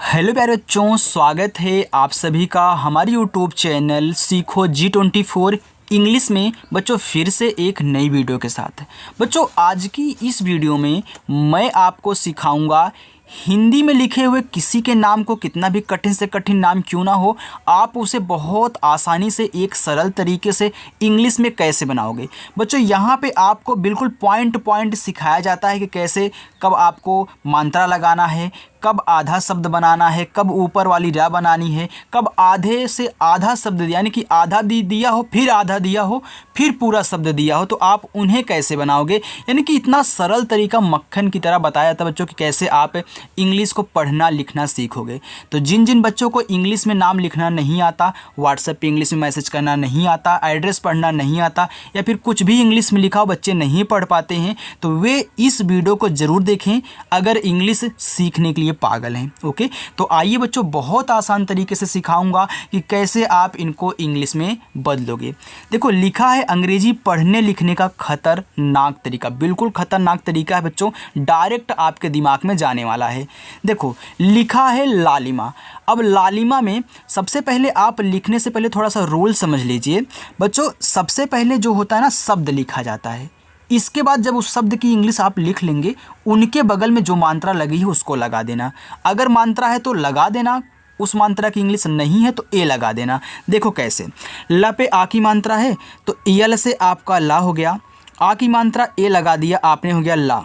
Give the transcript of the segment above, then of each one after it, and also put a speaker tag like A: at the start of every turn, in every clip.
A: Hello प्यारे बच्चों, स्वागत है आप सभी का हमारे यूट्यूब चैनल सीखो G24 इंग्लिश में। बच्चों फिर से एक नई वीडियो के साथ। बच्चों आज की इस वीडियो में मैं आपको सिखाऊंगा हिंदी में लिखे हुए किसी के नाम को, कितना भी कठिन से कठिन नाम क्यों ना हो, आप उसे बहुत आसानी से एक सरल तरीके से इंग्लिश में कैसे बनाओगे। बच्चों यहाँ पे आपको बिल्कुल पॉइंट पॉइंट सिखाया जाता है कि कैसे, कब आपको मात्रा लगाना है, कब आधा शब्द बनाना है, कब ऊपर वाली रा बनानी है, कब आधे से आधा शब्द यानी कि आधा दिया हो, फिर आधा दिया हो, फिर पूरा शब्द दिया हो, तो आप उन्हें कैसे बनाओगे। यानी कि इतना सरल तरीका मक्खन की तरह बताया था बच्चों कि कैसे आप इंग्लिश को पढ़ना लिखना सीखोगे। तो जिन जिन बच्चों को इंग्लिश में नाम लिखना नहीं आता, व्हाट्सएप पे इंग्लिश में मैसेज करना नहीं आता, एड्रेस पढ़ना नहीं आता, या फिर कुछ भी इंग्लिश में लिखा हो बच्चे नहीं पढ़ पाते हैं, तो वे इस वीडियो को ज़रूर देखें अगर इंग्लिश सीखने के लिए पागल हैं। ओके, तो आइए बच्चों बहुत आसान तरीके से सिखाऊंगा कि कैसे आप इनको इंग्लिश में बदलोगे। देखो लिखा है अंग्रेजी पढ़ने लिखने का खतरनाक तरीका, बिल्कुल खतरनाक तरीका है बच्चों, डायरेक्ट आपके दिमाग में जाने वाला है। देखो लिखा है लालिमा। अब लालिमा में सबसे पहले आप लिखने से पहले थोड़ा सा रूल समझ लीजिए बच्चों। सबसे पहले जो होता है ना, शब्द लिखा जाता है। इसके बाद जब उस शब्द की इंग्लिश आप लिख लेंगे, उनके बगल में जो मात्रा लगी है उसको लगा देना। अगर मात्रा है तो लगा देना, उस मात्रा की इंग्लिश नहीं है तो ए लगा देना। देखो कैसे, ल पे आ की मात्रा है तो यल से आपका ला हो गया, आ की मात्रा ए लगा दिया आपने, हो गया ला।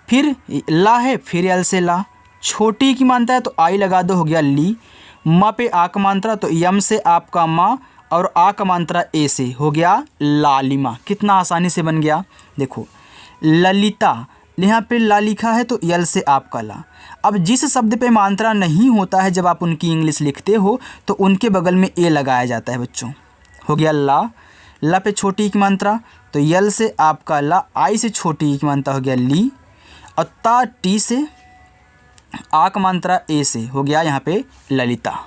A: फिर ला है, फिर यल से ला। छोटी की मात्रा है तो आई लगा दो, हो गया ली। म पे आ का मात्रा तो यम से आपका माँ, और आ का मात्रा ए से, हो गया लालिमा। कितना आसानी से बन गया। देखो ललिता, यहाँ पे ला लिखा है तो यल से आपका ला। अब जिस शब्द पे मात्रा नहीं होता है जब आप उनकी इंग्लिश लिखते हो तो उनके बगल में ए लगाया जाता है बच्चों, हो गया ला। ला पे छोटी की मात्रा तो यल से आपका ला, आई से छोटी की मात्रा हो गया ली, और ता टी से आ का मात्रा ए से, हो गया यहाँ पे ललिता।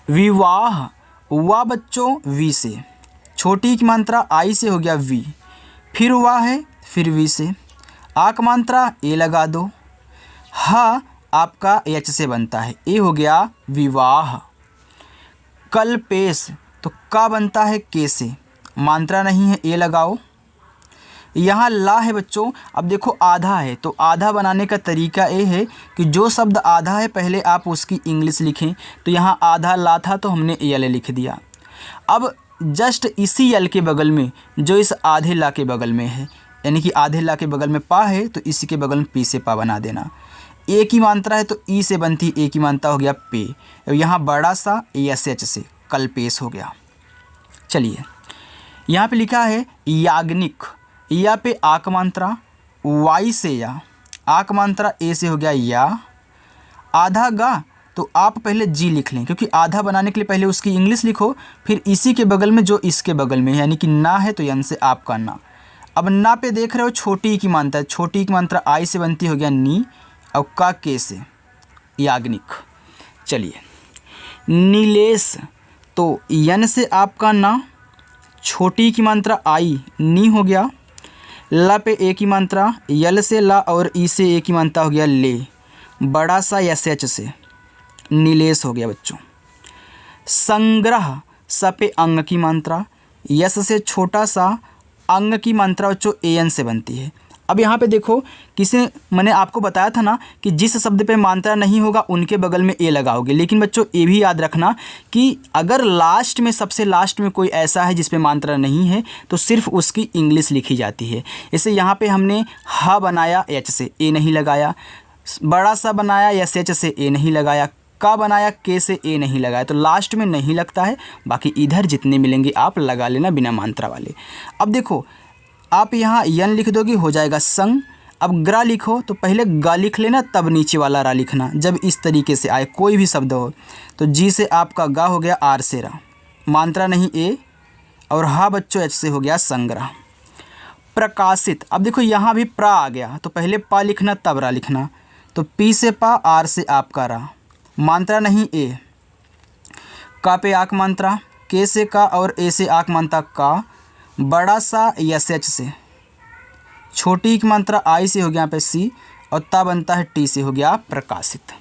A: विवाह, वाह बच्चों वी से, छोटी की मात्रा आई से, हो गया वी। फिर वाह है, फिर वी से, आ का मात्रा ए लगा दो। हा आपका एच से बनता है, ए हो गया विवाह। कल्पेश, तो का बनता है के से, मात्रा नहीं है ए लगाओ। यहाँ ला है बच्चों। अब देखो आधा है तो आधा बनाने का तरीका ये है कि जो शब्द आधा है पहले आप उसकी इंग्लिश लिखें। तो यहाँ आधा ला था तो हमने यल लिख दिया। अब जस्ट इसी यल के बगल में जो इस आधे ला के बगल में है, यानी कि आधे ला के बगल में पा है तो इसी के बगल में पी से पा बना देना। ए की मात्रा है तो ई से बनती, ए की मात्रा हो गया पे। यहाँ बड़ा सा एस एच से कल्पेश हो गया। चलिए यहाँ पे लिखा है याग्निक, या पे आ का मात्रा, वाई से या, आ का मात्रा ए से, हो गया या। आधा गा तो आप पहले जी लिख लें, क्योंकि आधा बनाने के लिए पहले उसकी इंग्लिश लिखो, फिर इसी के बगल में जो इसके बगल में है, यानी कि ना है तो यन से आपका ना। अब ना पे देख रहे हो छोटी की मात्रा, छोटी की मात्रा आई से बनती, हो गया नी, और का के से याग्निक। चलिए नीलेश, तो यन से आपका ना, छोटी की मात्रा आई, नी हो गया। ला पे ए की मात्रा, यल से ला और ई से ए की मात्रा, हो गया ले। बड़ा सा एस एच से नीलेश हो गया बच्चों। संग्रह, स पे अंग की मात्रा, यस से छोटा सा, अंग की मात्रा बच्चों ए एन से बनती है। अब यहाँ पे देखो मैंने आपको बताया था ना कि जिस शब्द पे मात्रा नहीं होगा उनके बगल में ए लगाओगे, लेकिन बच्चों ये भी याद रखना कि अगर लास्ट में, सबसे लास्ट में कोई ऐसा है जिस पे मात्रा नहीं है तो सिर्फ उसकी इंग्लिश लिखी जाती है। जैसे यहाँ पे हमने हा बनाया एच से, ए नहीं लगाया। बड़ा सा बनाया एस एच से, ए नहीं लगाया। का बनाया के से, ए नहीं लगाया। तो लास्ट में नहीं लगता है, बाकी इधर जितने मिलेंगे आप लगा लेना बिना मात्रा वाले। अब देखो आप यहाँ यन लिख दोगे, हो जाएगा संग। अब ग्रा लिखो तो पहले गा लिख लेना, तब नीचे वाला रा लिखना। जब इस तरीके से आए कोई भी शब्द हो तो जी से आपका गा हो गया, आर से रा, मात्रा नहीं ए, और हा बच्चों एच से, हो गया संग्रह। प्रकाशित, अब देखो यहाँ भी प्रा आ गया तो पहले पा लिखना तब रा लिखना। तो पी से पा, आर से आपका रा, मात्रा नहीं ए। का पे आक मात्रा, के से का और ए से आक मात्रा का। बड़ा सा एस एच से, छोटी की मात्रा आई से, हो गया यहाँ पे सी, और ता बनता है टी से, हो गया प्रकाशित।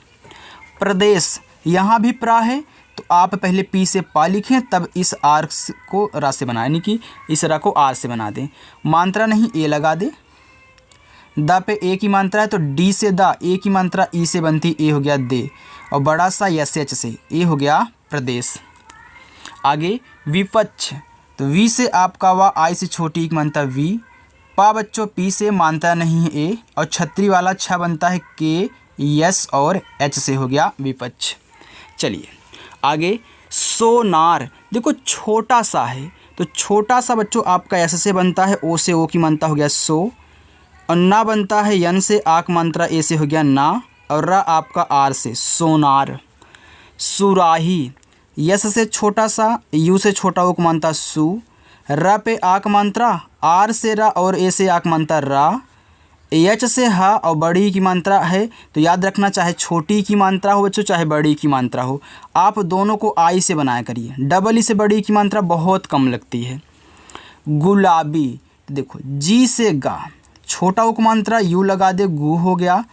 A: प्रदेश, यहाँ भी प्रा है तो आप पहले पी से पा लिखें, तब इस आर को रा से बनाएं, यानी कि इस रा को आर से बना दें। मात्रा नहीं ए लगा दें। द पे ए की मात्रा है तो डी से द, ए की मात्रा ई से बनती, ए हो गया दे, और बड़ा सा एस एच से, ए हो गया प्रदेश। आगे विपक्ष, तो वी से आपका वा, आई से छोटी की मात्रा वी, पा बच्चों पी से मानता नहीं है ए, और छतरी वाला छ बनता है के, यस और एच से, हो गया विपक्ष। चलिए आगे सोनार, देखो छोटा सा है तो छोटा सा बच्चों आपका एस से बनता है, ओ से ओ की मात्रा हो गया सो, और ना बनता है यन से आक मात्रा ए से, हो गया ना, और रा आपका आर से सोनार। सुराही, यस से छोटा सा, यू से छोटा ओ की मात्रा सु, र पे आक मात्रा, आर से रा और ए से आक मात्रा रा, एच से हा और बड़ी की मात्रा है, तो याद रखना चाहे छोटी की मात्रा हो बच्चों चाहे बड़ी की मात्रा हो, आप दोनों को आई से बनाया करिए। डबल ई से बड़ी की मात्रा बहुत कम लगती है। गुलाबी, देखो जी से गा, छोटा उक मात्रा यू लगा दे, गु हो गया।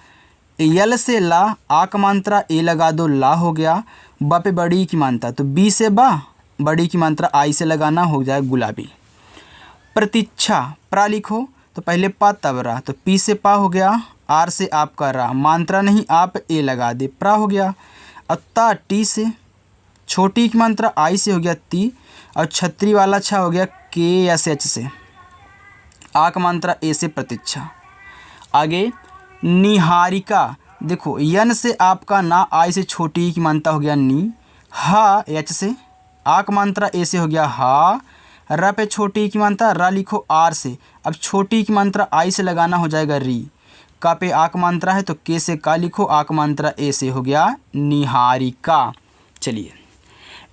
A: यल से ला, आक मात्रा ए लगा दो, ला हो गया। ब पे बड़ी की मात्रा तो बी से बा, बड़ी की मात्रा आई से लगाना, हो जाए गुलाबी। प्रतीक्षा, प्रा लिखो तो पहले पा तब रा, तो पी से पा हो गया, आर से आपका रा, मात्रा नहीं आप ए लगा दे, प्रा हो गया। अत्ता टी से, छोटी की मात्रा आई से, हो गया ती, और छतरी वाला छा हो गया के एस एच से, आक मात्रा ए से प्रतीक्षा। आगे निहारिका, देखो यन से आपका ना, आई से छोटी की मात्रा हो गया नी, हा एच से, आक मात्रा ए से, हो गया हा, र पे छोटी की मात्रा रा लिखो आर से, अब छोटी की मात्रा आई से लगाना, हो जाएगा री। का पे आक मात्रा है तो के से का लिखो, आक मात्रा ए से, हो गया निहारिका। चलिए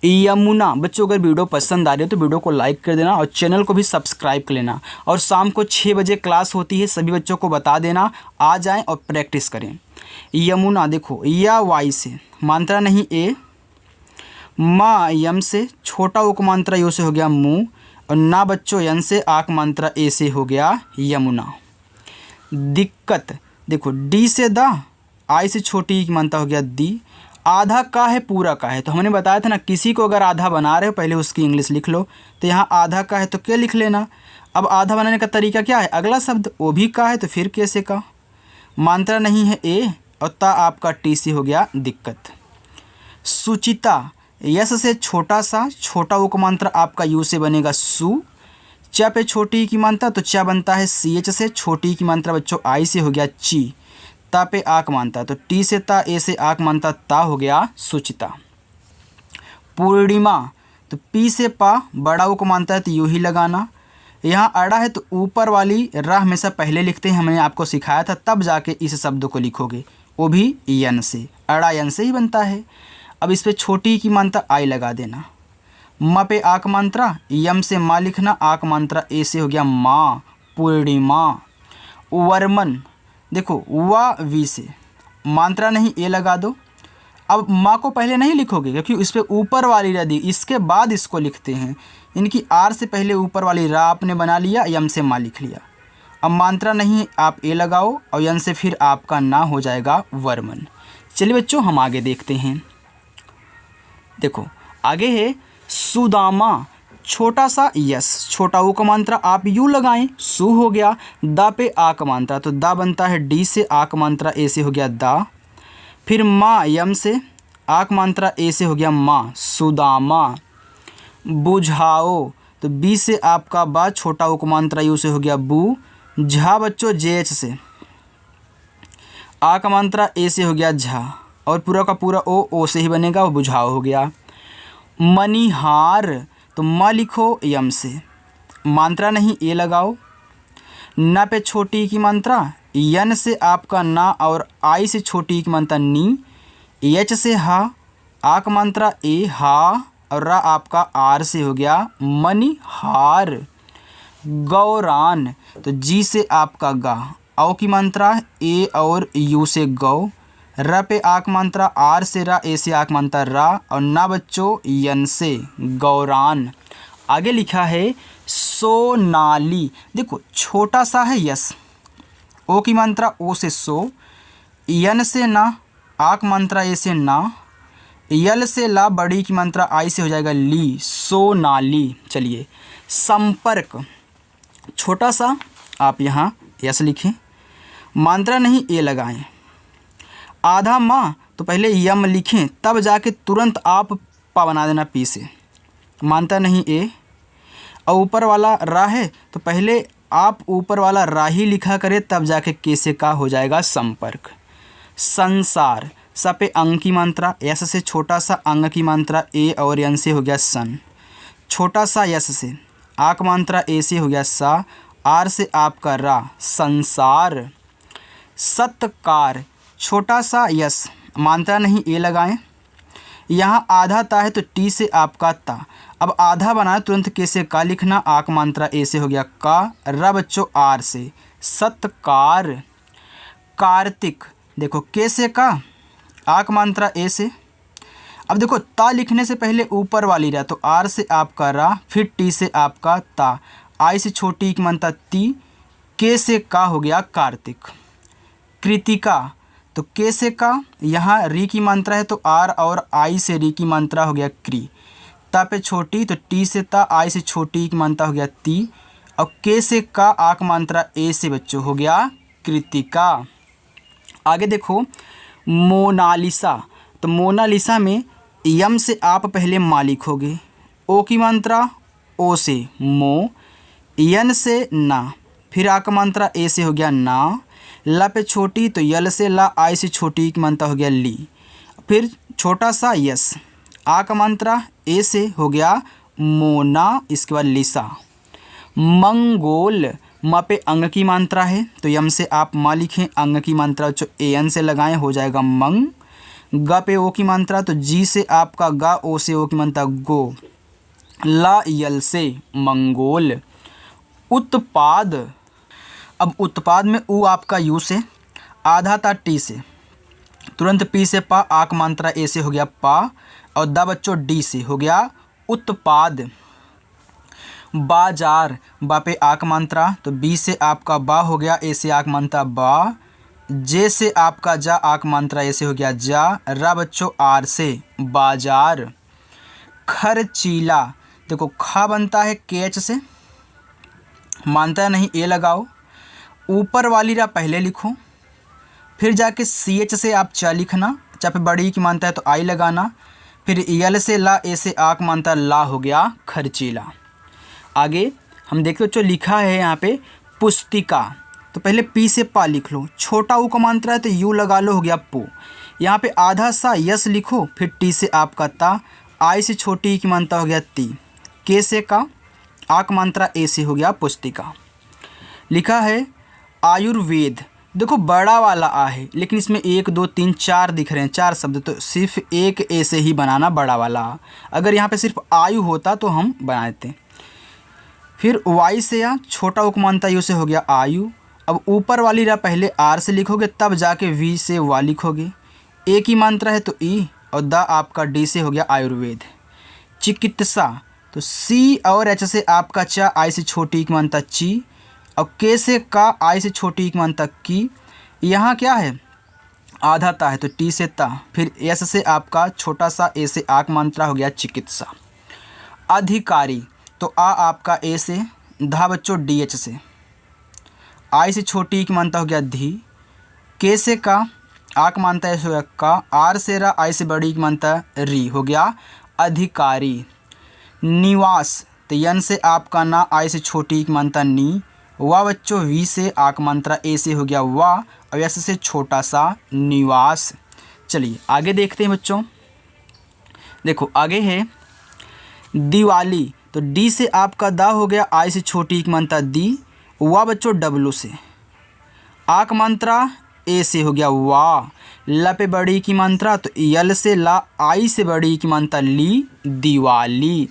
A: यमुना, बच्चों अगर वीडियो पसंद आ रही है तो वीडियो को लाइक कर देना और चैनल को भी सब्सक्राइब कर लेना, और शाम को 6 बजे क्लास होती है, सभी बच्चों को बता देना, आ जाएं और प्रैक्टिस करें। यमुना, देखो या वाई से, मात्रा नहीं ए, माँ यम से, छोटा उक मात्रा यू से, हो गया मुँह, और ना बच्चों यन से, आक मात्रा ए से, हो गया यमुना। दिक्कत, देखो डी से दा, आई से छोटी की मात्रा हो गया दी, आधा का है पूरा का है, तो हमने बताया था ना किसी को अगर आधा बना रहे हो पहले उसकी इंग्लिश लिख लो, तो यहाँ आधा का है तो क्या लिख लेना। अब आधा बनाने का तरीका क्या है, अगला शब्द ओ भी का है तो फिर कैसे का, मात्रा नहीं है ए, और ता आपका टी से, हो गया दिक्कत। सुचिता, यस से छोटा सा, छोटा उक मात्रा आपका यू से बनेगा सु, च पे छोटी की मात्रा तो च बनता है सी एच से, छोटी की मात्रा बच्चों आई से, हो गया ची, ता पे आक मात्रा तो टी से ता, ए से आक मात्रा ता, हो गया सुचिता। पूर्णिमा, तो पी से पा, बड़ा उक मात्रा है तो यू ही लगाना। यहाँ अड़ा है तो ऊपर वाली रा हमेशा पहले लिखते हैं, हमने आपको सिखाया था, तब जाके इस शब्द को लिखोगे, वो भी यन से, अड़ा यन से ही बनता है। अब इस पे छोटी की मात्रा आई लगा देना। म पे आक मात्रा, यम से माँ लिखना, आक मात्रा ए से, हो गया माँ, पूर्णिमा। वर्मन, देखो वा वी से, मात्रा नहीं ए लगा दो। अब माँ को पहले नहीं लिखोगे क्योंकि इस पे ऊपर वाली रा दी, इसके बाद इसको लिखते हैं, इनकी आर से पहले ऊपर वाली रा आपने बना लिया, यम से माँ लिख लिया। अब मात्रा नहीं आप ए लगाओ, और यन से फिर आपका ना, हो जाएगा वर्मन। चलिए बच्चों हम आगे देखते हैं। देखो आगे है सुदामा, छोटा सा यस, छोटा ऊ का मात्रा आप यू लगाएं, सु हो गया। दा पे आ का मात्रा तो दा बनता है डी से, आ का मात्रा ए से, हो गया दा। फिर माँ यम से, आ का मात्रा ए से, हो गया माँ, सुदामा। बुझाओ, तो बी से आपका बा, छोटा ऊ का मात्रा यू से, हो गया बू। झा बच्चों जे एच से, आ का मात्रा ए से, हो गया झा, और पूरा का पूरा ओ से ही बनेगा, वो बुझाओ हो गया। मनिहार, तो म लिखो यम से, मात्रा नहीं ए लगाओ। न पे छोटी की मात्रा, यन से आपका ना, और आई से छोटी की मात्रा नी। एच से हा, आ का मात्रा ए हा, और रा आपका आर से, हो गया मनिहार। गौरान, तो जी से आपका गा, औ की मात्रा ए और यू से गौ। र पे आक मात्रा, आर से रा, ए से आक मात्रा रा, और ना बच्चों यन से, गौरान। आगे लिखा है सोनाली, देखो छोटा सा है यस, ओ की मात्रा ओ से सो, यन से ना, आक मात्रा ए से ना, यल से ला, बड़ी की मात्रा आई से हो जाएगा ली, सोनाली। चलिए संपर्क, छोटा सा आप यहाँ यस लिखें, मात्रा नहीं ए लगाएं। आधा माँ तो पहले यम लिखें, तब जाके तुरंत आप पा बना देना पी से, मात्रा नहीं ए। और ऊपर वाला रा है तो पहले आप ऊपर वाला रा ही लिखा करें, तब जाके के से का हो जाएगा संपर्क। संसार, स पे अंग की मात्रा, यस से छोटा सा अंग की मात्रा ए और यन से हो गया सन, छोटा सा यस से आक मात्रा ए से हो गया सा, आर से आपका रा, संसार। सत्कार, छोटा सा यस, मात्रा नहीं ए लगाएं। यहाँ आधा ता है तो टी से आपका ता, अब आधा बनाए तुरंत के से का लिखना, आक मात्रा ए से हो गया का, रा बच्चों आर से, सत्कार। कार्तिक, देखो के से का, आक मात्रा ए से। अब देखो ता लिखने से पहले ऊपर वाली रा, तो आर से आपका रा, फिर टी से आपका ता, आई से छोटी की मात्रा ती, के से का हो गया कार्तिक। कृतिका, तो के से का, यहाँ री की मात्रा है तो आर और आई से री की मात्रा हो गया क्री, ता पे छोटी तो टी से ता, आई से छोटी की मात्रा हो गया ती, और के से का आक मात्रा ए से बच्चों हो गया कृतिका। आगे देखो मोनालिसा, तो मोनालिसा में यम से आप पहले मा लिखोगे, ओ की मात्रा ओ से मो, यन से ना, फिर आक मात्रा ए से हो गया ना, ला पे छोटी तो यल से ला, आई से छोटी की मात्रा हो गया ली, फिर छोटा सा यस, आक मात्रा ए से हो गया मोना, इसके बाद लिसा। मंगोल, म पे अंग की मात्रा है तो यम से आप मा लिखें, अंग की मात्रा जो ए एन से लगाएं हो जाएगा मंग। ग पे ओ की मात्रा तो जी से आपका गा, ओ से ओ की मात्रा गो, ला यल से मंगोल। उत्पाद, अब उत्पाद में ऊ आपका यू से, आधा था टी से, तुरंत पी से पा, आक मात्रा ए से हो गया पा, और द बच्चों डी से हो गया उत्पाद। बाजार, बा पे आक मात्रा तो बी से आपका बा हो गया, ए से आक मात्रा बा, जे से आपका जा, आक मात्रा ए से हो गया जा, रा बच्चों आर से बाजार। खर्चीला, देखो खा बनता है के एच से, मात्रा नहीं ए लगाओ, ऊपर वाली रा पहले लिखो, फिर जाके सी एच से आप चा लिखना, चा पे बड़ी की मात्रा है तो आई लगाना, फिर यल से ला, ए से आक मात्रा ला हो गया खर्चीला। आगे हम देखते जो लिखा है यहाँ पे पुस्तिका, तो पहले पी से पा लिख लो, छोटा ऊ का मात्रा है तो यू लगा लो हो गया पो, यहाँ पे आधा सा यस लिखो, फिर टी से आपका ता, आई से छोटी की मात्रा हो गया ती, के से का, आक मात्रा ए से हो गया पुस्तिका। लिखा है आयुर्वेद, देखो बड़ा वाला आ है लेकिन इसमें 1 2 3 4 दिख रहे हैं, 4 शब्द, तो सिर्फ एक ए से ही बनाना बड़ा वाला। अगर यहाँ पे सिर्फ आयु होता तो हम बना देते। फिर वाई से या छोटा उपमानता यू से हो गया आयु। अब ऊपर वाली रा पहले आर से लिखोगे, तब जाके वी से वा लिखोगे, ए की मात्रा है तो ई, और द आपका डी से हो गया आयुर्वेद। चिकित्सा, तो सी और एच से आपका चा, आई से छोटी की मात्रा ची, और के से का, आई से छोटी की मात्रा की। यहाँ क्या है, आधा ता है तो टी से ता, फिर एस से आपका छोटा सा ए से आक मात्रा हो गया चिकित्सा। अधिकारी, तो आ आपका ए से, धा बच्चों डी एच से, आई से छोटी की मात्रा हो गया धी, के से का, आक मात्रा ऐसे हो गया का, आर से रा, आई से बड़ी की मात्रा री हो गया अधिकारी। निवास, तो यन से आपका ना, आई से छोटी की मात्रा नी, वाह बच्चों वी से आक मात्रा ए से हो गया वाह, और यस से छोटा सा निवास। चलिए आगे देखते हैं बच्चों। देखो आगे है दिवाली, तो डी से आपका दा हो गया, आई से छोटी की मात्रा दी, वाह बच्चों डब्लू से, आक मात्रा ए से हो गया वाह, ल पे बड़ी की मात्रा तो यल से ला, आई से बड़ी की मात्रा ली, दिवाली।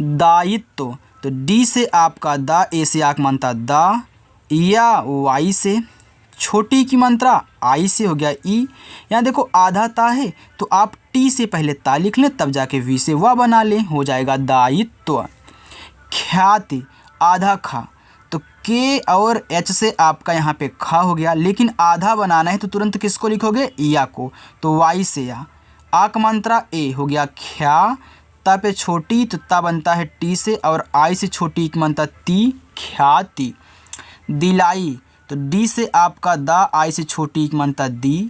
A: दायित्व, तो डी से आपका दा, ए से आक मात्रा दा, या वाई से छोटी की मात्रा आई से हो गया ई। यहाँ देखो आधा ता है तो आप टी से पहले ता लिख लें, तब जाके वी से वा बना लें, हो जाएगा दायित्व। ख्याति, आधा खा, तो के और एच से आपका यहाँ पे खा हो गया, लेकिन आधा बनाना है तो तुरंत किसको लिखोगे, या को, तो वाई से या। आक मात्रा ए हो गया ख्या, ता पे छोटी तो ता बनता है टी से, और आई से छोटी की मानता ती, ख्याति। दिलाई तो डी से आपका दा, आई से छोटी की मानता दी।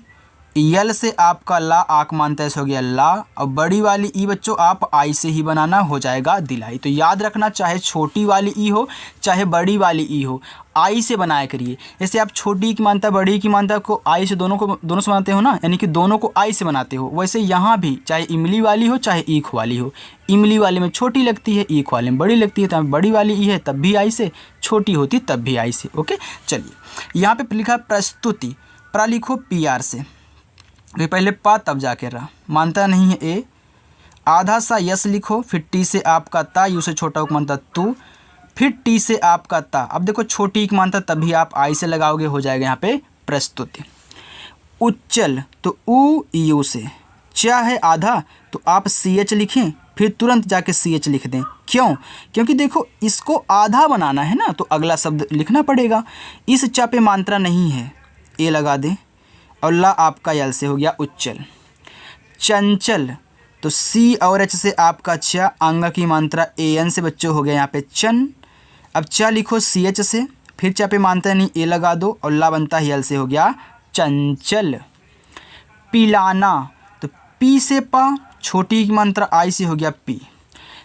A: यल से आपका ला, आक मानता है हो गया ला, और बड़ी वाली ई बच्चों आप आई से ही बनाना, हो जाएगा दिलाई। तो याद रखना, चाहे छोटी वाली ई हो चाहे बड़ी वाली ई हो, आई से बनाया करिए। जैसे आप छोटी की मानता बड़ी की मानता को आई से दोनों से बनाते हो ना, यानी कि दोनों को आई से बनाते हो, वैसे यहाँ भी चाहे इमली वाली हो चाहे ईख वाली हो, इमली वाले में छोटी लगती है, ईख वाले में बड़ी लगती है, तो बड़ी वाली ई है तब भी आई से, छोटी होती तब भी आई से। ओके, चलिए यहाँ पे लिखा प्रस्तुति, प्रा लिखो पी आर से, तो पहले पा तब जाके रहा, मानता नहीं है ए। आधा सा यस लिखो, फिर टी से आपका ता, यू से छोटा उक मानता तू, फिर टी से आपका ता। अब देखो छोटी एक मानता तभी आप आई से लगाओगे, हो जाएगा यहाँ पे प्रस्तुति। उच्चल तो ऊ यू से, चा है आधा तो आप सी एच लिखें, फिर तुरंत जाके सी एच लिख दें। क्यों? क्योंकि देखो इसको आधा बनाना है ना, तो अगला शब्द लिखना पड़ेगा। इस चा पे मात्रा नहीं है, ए लगा दें, और ला आपका यल से हो गया उच्चल। चंचल तो सी और एच से आपका चा, अंग की मात्रा ए एन से बच्चों हो गया यहाँ पे चन। अब चा लिखो सी एच से, फिर चा पे मात्रा नहीं, ए लगा दो, और ला बनता है यल से हो गया चंचल। पिलाना तो पी से पा, छोटी की मात्रा आई से हो गया पी।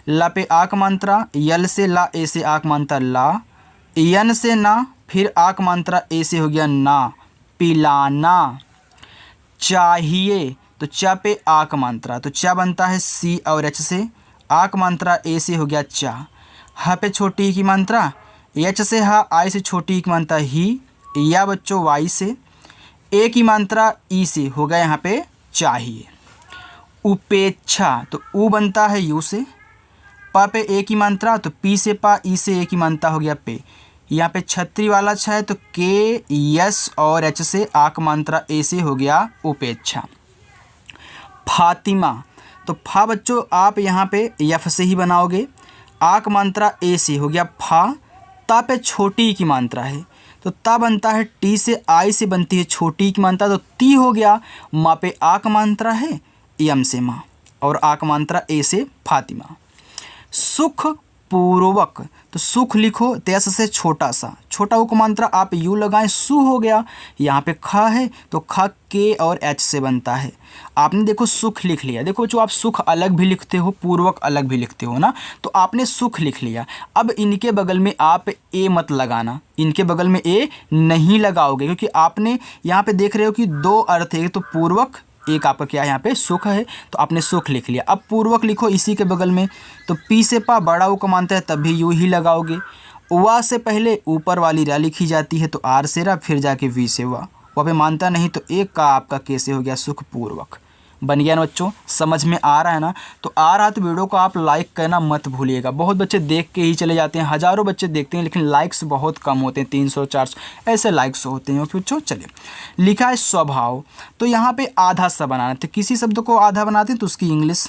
A: ला पे आक मात्रा, यल से ला, ए से आक मात्रा ला, यन से ना, फिर आक मात्रा ए से हो गया ना, पिलाना। चाहिए तो चा पे आक मात्रा, तो चा बनता है सी और एच से, आक मात्रा ए से हो गया चा। हा पे छोटी की मात्रा, एच से हा, आई से छोटी की मात्रा ही, या बच्चों वाई से, ए की मात्रा ई से हो गया यहाँ पे चाहिए। उपेक्षा तो ऊ बनता है यू से, पा पे ए की मात्रा, तो पी से पा, ई से ए की मात्रा हो गया पे। यहाँ पे छत्री वाला छा है तो के, यस और एच से आक मात्रा ए से हो गया उपेक्षा। फातिमा तो फा बच्चों आप यहाँ पे यफ से ही बनाओगे, आक मात्रा ए से हो गया फा। ता पे छोटी की मात्रा है तो ता बनता है टी से, आई से बनती है छोटी की मात्रा, तो ती हो गया। माँ पे आक मात्रा है, यम से माँ, और आक मात्रा ए से फातिमा। सुख पूर्वक तो सुख लिखो तेस से छोटा सा, छोटा उक मात्रा आप यू लगाएं, सु हो गया। यहाँ पे खा है तो खा के और एच से बनता है। आपने देखो सुख लिख लिया, देखो जो आप सुख अलग भी लिखते हो, पूर्वक अलग भी लिखते हो ना, तो आपने सुख लिख लिया। अब इनके बगल में आप ए मत लगाना, इनके बगल में ए नहीं लगाओगे, क्योंकि आपने यहाँ पे देख रहे हो कि दो अर्थ है, तो पूर्वक, एक आपका क्या है यहाँ पे सुख है, तो आपने सुख लिख लिया। अब पूर्वक लिखो इसी के बगल में, तो पी से पा बड़ा ऊ को मानता है तब भी यू ही लगाओगे। वा से पहले ऊपर वाली रा लिखी जाती है, तो आर से रा, फिर जाके वी से वा, वहाँ पे मानता नहीं, तो एक का आपका कैसे हो गया सुख पूर्वक। बन गया ना बच्चों, समझ में आ रहा है ना? तो आ रहा तो वीडियो को आप लाइक करना मत भूलिएगा। बहुत बच्चे देख के ही चले जाते हैं, हज़ारों बच्चे देखते हैं, लेकिन लाइक्स बहुत कम होते हैं, 300 400 ऐसे लाइक्स होते हैं। ओके बच्चों, चलिए लिखा है स्वभाव, तो यहाँ पे आधा सा बनाना, तो किसी शब्द को आधा बनाते हैं तो उसकी इंग्लिश।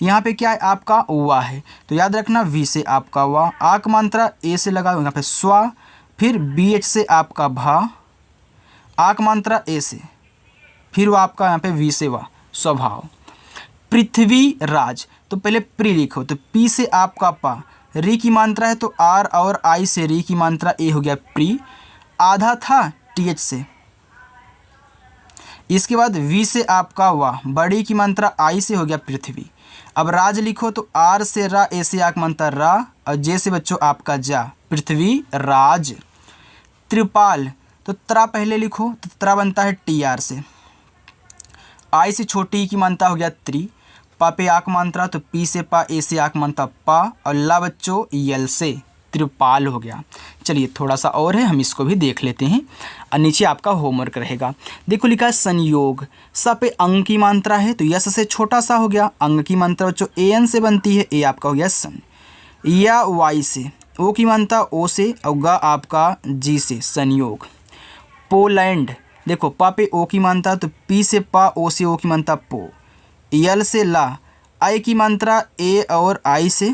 A: यहाँ पे क्या है आपका वा है, तो याद रखना वी से आपका वा, आक मात्रा ए से लगा यहाँ पे स्वा, फिर बी एच से आपका भा, आक मात्रा ए से, फिर वो आपका यहाँ पे वी से वा, स्वभाव। पृथ्वी राज तो पहले प्री लिखो, तो पी से आपका पा, री की मात्रा है तो आर और आई से री की मात्रा ए हो गया प्री, आधा था टी एच से। इसके बाद वी से आपका वाह, बड़ी की मात्रा आई से हो गया पृथ्वी। अब राज लिखो तो आर से रा, ए से आक मात्रा रा, और जे से बच्चों आपका जा, पृथ्वी राज। त्रिपाल तो त्रा पहले लिखो, तो त्रा बनता है टी आर से, आई से छोटी की मात्रा हो गया त्रि, पा पे आक मात्रा तो पी से पा, ए से आक मात्रा पा, और ला बच्चों यल से त्रिपाल हो गया। चलिए थोड़ा सा और है, हम इसको भी देख लेते हैं और नीचे आपका होमवर्क रहेगा। देखो लिखा है संयोग, स पे अंग की मात्रा है तो यस से छोटा सा हो गया, अंग की मात्रा बच्चों ए एन से बनती है, ए आपका हो गया सन। या वाई से, ओ की मात्रा ओ से, और गा आपका जी से, संयोग। पोलैंड देखो पा पे ओ की मात्रा तो पी से पा, ओ से ओ की मात्रा पो, यल से ला, आई की मात्रा ए और आई से,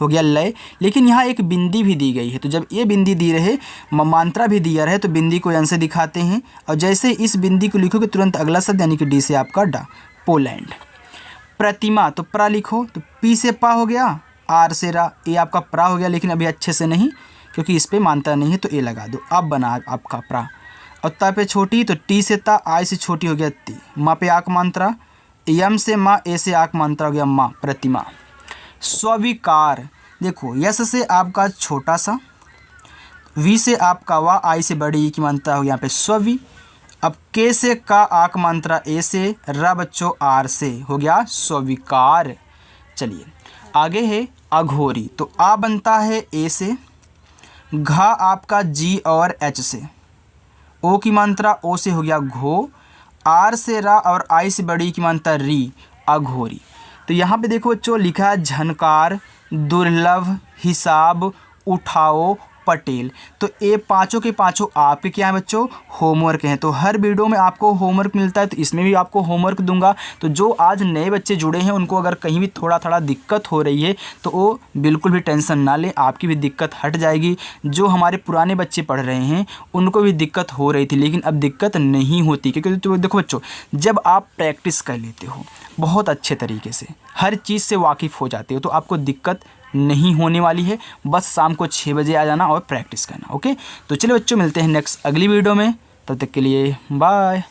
A: हो गया लय। लेकिन यहाँ एक बिंदी भी दी गई है, तो जब ये बिंदी दी रहे, मात्रा भी दिया रहे, तो बिंदी को एन से दिखाते हैं। और जैसे इस बिंदी को लिखोगे तुरंत अगला शब्द यानी कि डी से आपका डा, पोलैंड। प्रतिमा, तो प्रा लिखो, तो पी से पा हो गया, आर से रा, ए आपका प्रा हो गया, लेकिन अभी अच्छे से नहीं क्योंकि इस पर मात्रा नहीं है, तो ए लगा दो। अब बना आपका प्रा। और ता पे छोटी, तो टी से ता, आई से छोटी हो गया ती, माँ पे आक मात्रा, यम से माँ, ए से आक मात्रा हो गया माँ, प्रतिमा। स्वीकार, देखो यस से आपका छोटा सा, वी से आपका वा, आई से बड़ी ई की मात्रा हो गया यहाँ पे स्वी। अब के से का आक मात्रा, ए से, रा बच्चों आर से, हो गया स्वीकार। चलिए आगे है अघोरी, तो आ बनता है ए से, घा आपका जी और एच से, ओ की मात्रा ओ से हो गया घो, आर से रा और आई से बड़ी की मात्रा री, अघोरी। तो यहाँ पे देखो बच्चों लिखा है झनकार, दुर्लभ, हिसाब, उठाओ, पटेल। तो ये पांचों के पांचों आपके क्या है बच्चों, होमवर्क हैं। तो हर वीडियो में आपको होमवर्क मिलता है, तो इसमें भी आपको होमवर्क दूंगा। तो जो आज नए बच्चे जुड़े हैं उनको अगर कहीं भी थोड़ा दिक्कत हो रही है तो वो बिल्कुल भी टेंशन ना लें, आपकी भी दिक्कत हट जाएगी। जो हमारे पुराने बच्चे पढ़ रहे हैं उनको भी दिक्कत हो रही थी, लेकिन अब दिक्कत नहीं होती, क्योंकि तो देखो बच्चों, जब आप प्रैक्टिस कर लेते हो बहुत अच्छे तरीके से, हर चीज़ से वाकिफ़ हो जाते हो, तो आपको दिक्कत नहीं होने वाली है। बस शाम को 6 बजे आ जाना और प्रैक्टिस करना। ओके, तो चलिए बच्चों मिलते हैं नेक्स्ट अगली वीडियो में, तब तक के लिए बाय।